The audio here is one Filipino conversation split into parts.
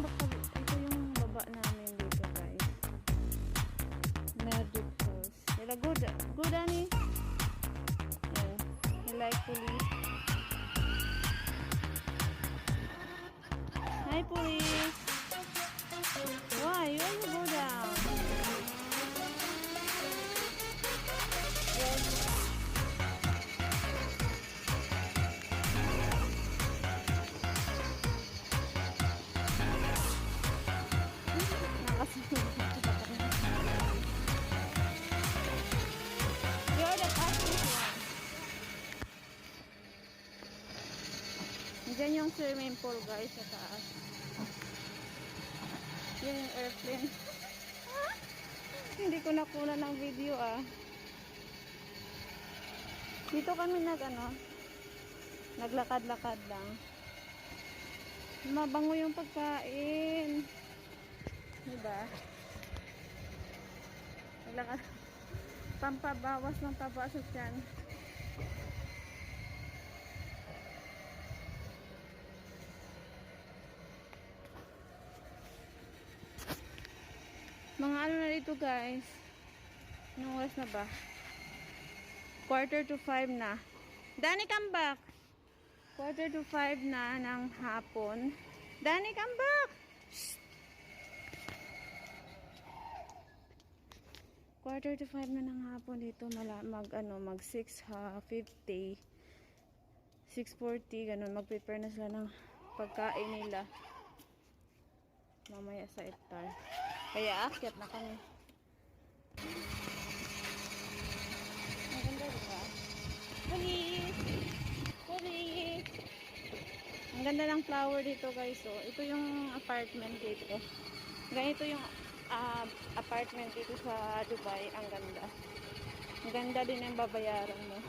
baba. Ito yung baba namin dito, guys. Magic house. Yala, good ani. Yeah. You like police? Hi, police. Why? Why you go down? Yes. Nakasunod. You're the fastest one. Diyan yung swimming pool, guys, sa taas. Yan yung airplane. Hindi ko nakuna ng video Dito kami naglakad-lakad lang. Mabango yung pagkain. Diba? Naglakad. Pampabawas ng taba sa tiyan. Mga ano na dito, guys. Anong oras na ba? 4:45 na. Danny, come back! 4:45 na ng hapon. Danny, come back! Shh! 4:45 na ng hapon dito. Mag 6:50. 6:40, ganun. Mag-prepare na sila ng pagkain nila. Mamaya sa iftar. Kaya akyat na kami. Ang ganda, diba? Police! Police! Ang ganda ng flower dito, guys. So, ito yung apartment dito. Ganito yung apartment dito sa Dubai. Ang ganda. Ang ganda din ang babayaran mo.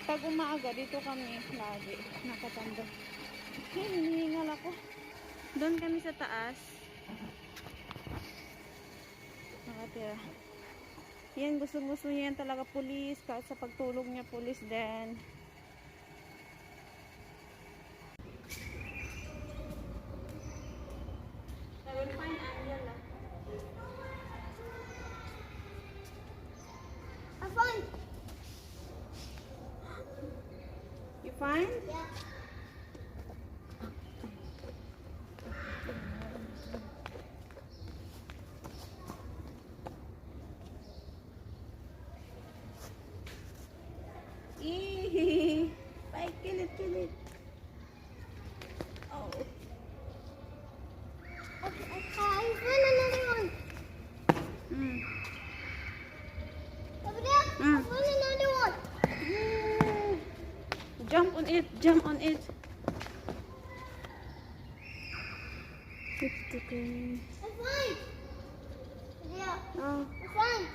Pag umaga, dito kami lagi nakatanda. Hinihingal ako. Doon kami sa taas. Nakatira. Yan, gusto-gusto niya yan talaga, pulis. Kahit sa pagtulog niya, pulis din. I will find Angela. I found. You find? Yeah. Eee, bye, kill it. Oh. Okay, I found another one. Over there, I found another one. Jump on it. It's okay. I found. Yeah, Oh, I found.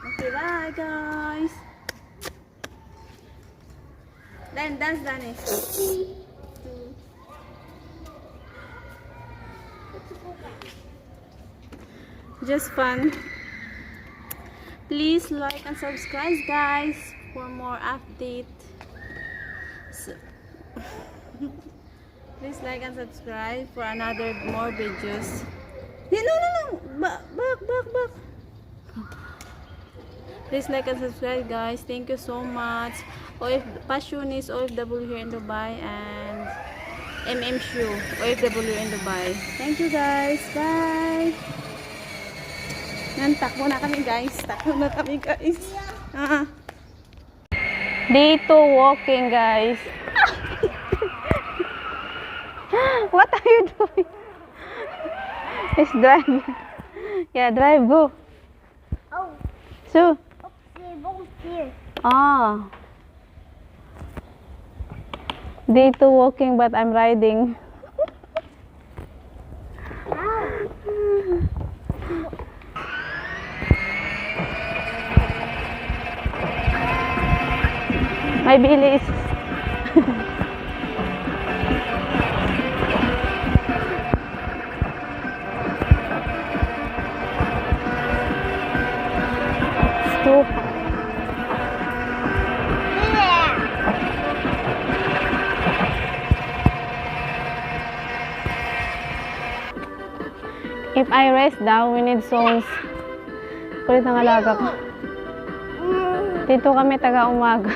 okay, bye, guys. Then dance, Danny. Just fun. Please like and subscribe, guys, for more update. Please like and subscribe for another more videos. No. Back. Please like and subscribe, guys. Thank you so much. Passionist OFW here in Dubai and MMSHU OFW in Dubai. Thank you, guys. Bye. Yan, takbo na kami, guys. Dito walking, guys. What are you doing? It's driving. Yeah, drive, go. Oh, So, they both here. Dito walking, but I'm riding. May bilis. If I rest down, we need songs. Kulit ng alaga ko. Dito kami taga-umaga.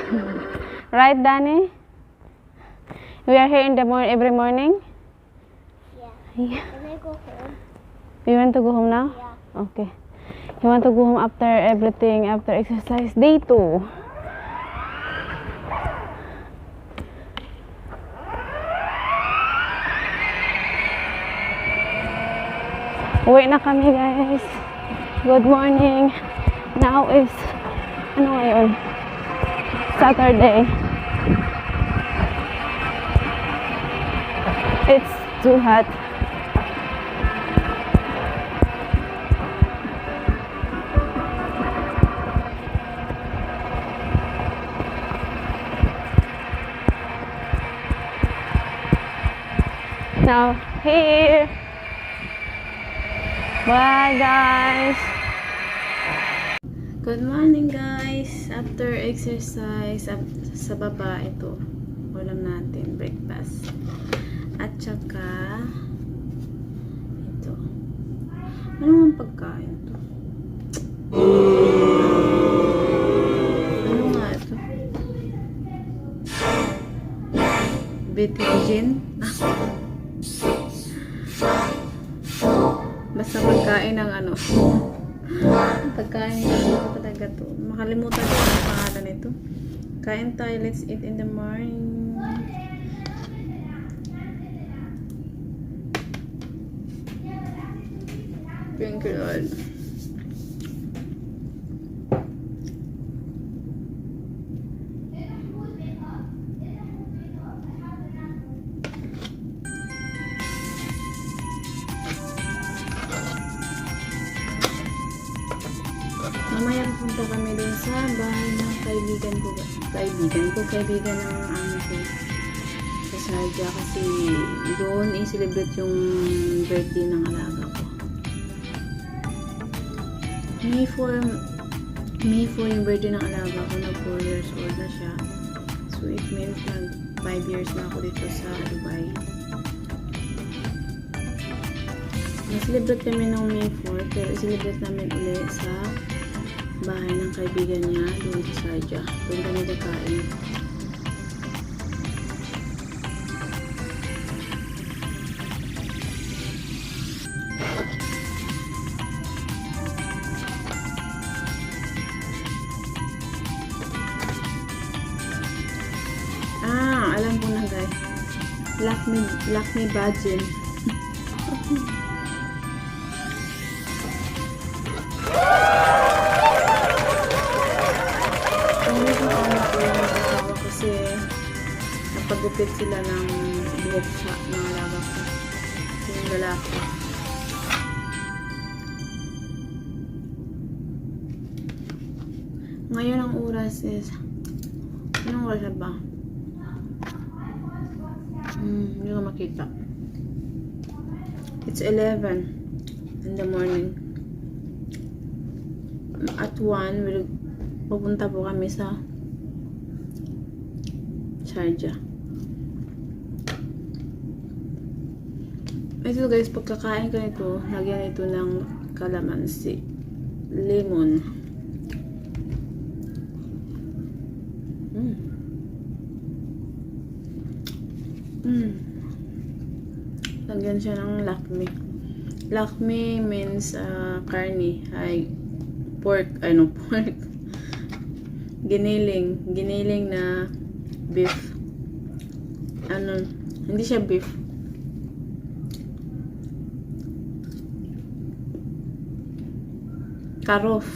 Right, Danny? We are here in the morning every morning? Yeah. Can I go home? You want to go home now? Yeah. Okay. You want to go home after everything, after exercise? Day 2. Uwi na kami, guys. Good morning. Now is, ano ngayon? Saturday. It's too hot. Now, here. Bye, guys. Good morning, guys. After exercise, sa baba, ito. Ulam natin, breakfast. At saka, ito. Ano ang pagkain to? Ano nga ito? Belated. Basta pagkain ng ano. Pagkain ng ano talaga to. Makalimutan ko ang pangalan nito. Kain tayo. Let's eat in the morning. Thank you, Lord. Mamaya pupunta kami dun sa bahay ng kaibigan ng amo ko sa Sarja kasi doon i-celebrate yung birthday ng alaga ko. May 4 yung birthday ng alaga ko, nag 4 years old na siya. So it means nag 5 years na ako dito sa Dubai. Na-celebrate kami ng May 4 pero i-celebrate namin ulit sa bahay ng kaibigan niya doon sa Sarja. Doon kami kakain. Alam ko na, guys. Lakme Bajin. Kasi napagupit sila ng buhok sa mga alaga ko. Yung lalaki. Ngayon ang oras is anong oras na ba? Hindi ko makita. It's 11 in the morning. At 1 pupunta po kami sa Sharjah. Ito, guys, pagkakain ko nito, lagyan ito ng kalamansi, lemon. Lagyan siya ng lakme. Lakme means karne, ay pork, pork. Giniling na beef. Hindi siya beef. Karof.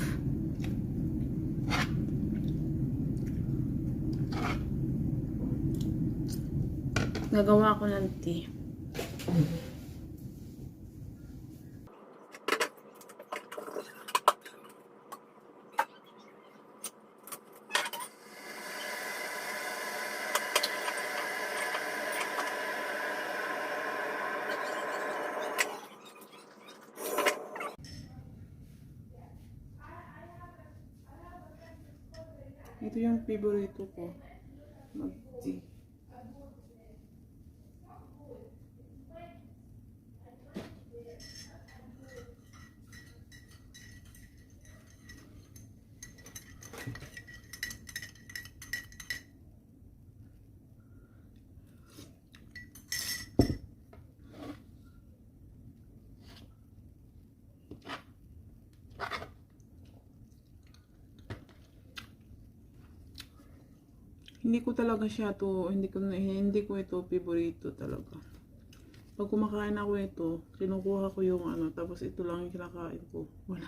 Nagawa ko ng tea. Ito yung favorito ko. Mag-tea. Hindi ko talaga siya to, hindi ko ito favorito talaga. Pag kumakain ako ito, kinukuha ko yung ano, tapos ito lang yung kinakain ko. Wala.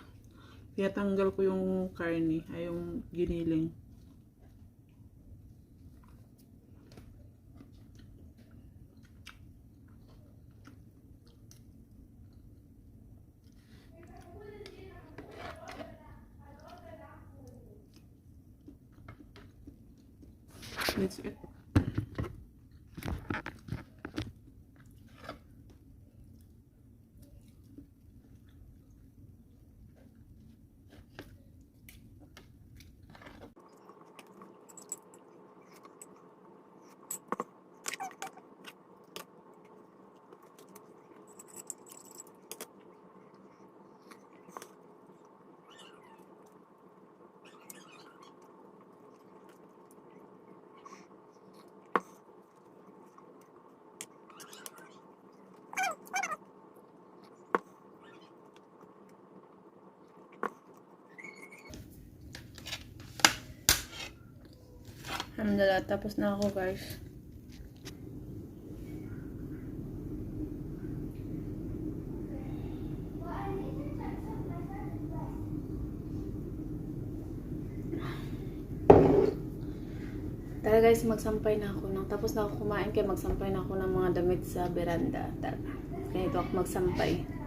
Kaya tanggal ko yung karne, ay yung giniling. That's it. Alhamdulillah, tapos na ako guys. Tara guys, magsampay na ako. Nang tapos na ako kumain, kaya magsampay na ako ng mga damit sa veranda. Tara, ganito ako magsampay.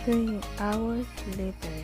Three hours later.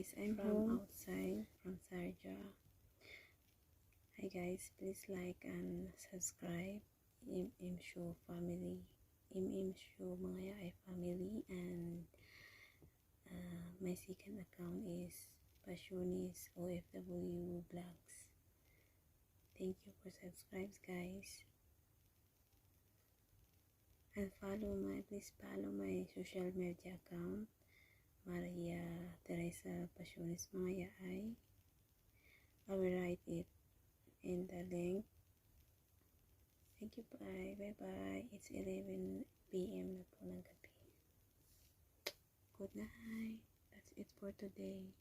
guys, I'm from outside, from Sarja. Hi guys, please like and subscribe. Im Show family, Im Show mga yaay family, and my second account is Passionis OFW Vlogs. Thank you for subscribe guys. And please follow my social media account, Maria Teresa Passionis mga yaay. I will write it in the link. Thank you, bye. Bye-bye. It's 11 p.m. na po ng gabi. Good night. That's it for today.